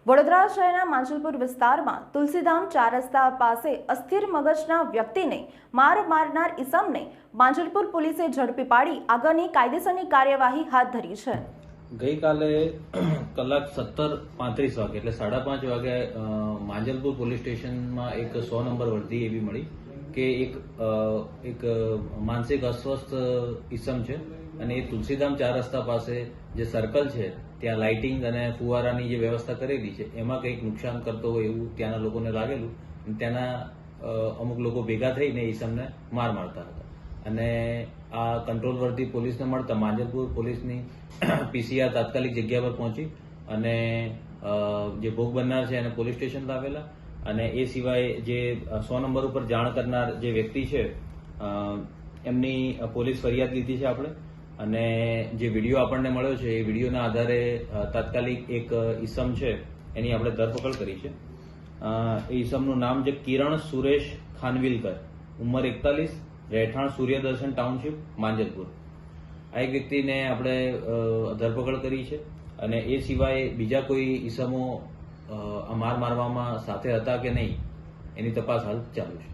વડોદરા શહેરના માંજલપુર વિસ્તારમાં તુલસીધામ 4 રસ્તા પાસે અસ્થિર મગજના વ્યક્તિને માર મારનાર ઈસમને માંજલપુર પોલીસે ઝડપી પાડી આગળની કાયદેસરની કાર્યવાહી હાથ ધરી છે। ગઈકાલે કલાક 17:35 વાગે એટલે 5:30 વાગે માંજલપુર પોલીસ સ્ટેશનમાં એક 100 નંબર વર્દી એવી મળી કે એક માનસિક અસ્વસ્થ ઈસમ છે અને એ તુલસીધામ 4 રસ્તા પાસે જે સર્કલ છે ત્યાં લાઇટિંગ અને ફુવારાની જે વ્યવસ્થા કરેલી છે એમાં કંઈક નુકસાન કરતો હોય એવું ત્યાંના લોકોને લાગેલું। ત્યાંના અમુક લોકો ભેગા થઈને ઈસમને માર મારતા હતા અને આ કંટ્રોલ વર્દી પોલીસને મળતા માંજલપુર પોલીસની પીસીઆર તાત્કાલિક જગ્યા પર પહોંચી અને જે ભોગ બનનાર છે એને પોલીસ સ્ટેશન લાવેલા અને એ સિવાય જે 100 નંબર ઉપર જાણ કરનાર જે વ્યક્તિ છે એમની પોલીસ ફરિયાદ લીધી છે આપણે અને જે વિડીયો આપણને મળ્યો છે એ વિડીયોના આધારે તાત્કાલિક એક ઈસમ છે એની આપણે ધરપકડ કરી છે। એ ઈસમનું નામ છે કિરણ સુરેશ ખાનવિલકર, ઉંમર 41, રહેઠાણ સૂર્યદર્શન ટાઉનશીપ માંજલપુર। આ એક વ્યક્તિને આપણે ધરપકડ કરી છે અને એ સિવાય બીજા કોઈ ઈસમો માર મારવામાં સાથે હતા કે નહીં એની તપાસ હાલ ચાલુ છે।